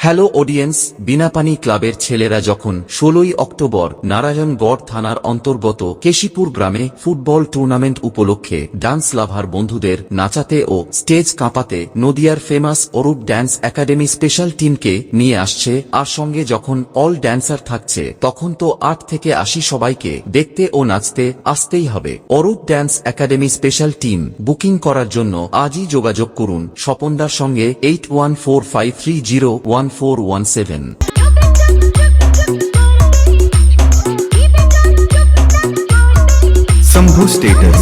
Hello audience, Binapani ক্লাবের ছেলেরা যখন ১৬ই অক্টোবর নারায়ণগড় থানার অন্তর্গত কেশিপুর গ্রামে ফুটবল টুর্নামেন্ট উপলক্ষে ডান্স লাভার বন্ধুদের নাচাতে ও স্টেজ কাঁপাতে নদিয়ার famous Arup dance academy special টিমকে নিয়ে আসছে, আর সঙ্গে যখন অল ড্যান্সার থাকছে, তখন তো ৮ থেকে ৮০ সবাইকে দেখতে ও নাচতে আসতেই হবে। Arup dance academy special team booking করার জন্য আজই যোগাযোগ করুন স্বপনদার সঙ্গে 8145301417। शंभू स्टेटस।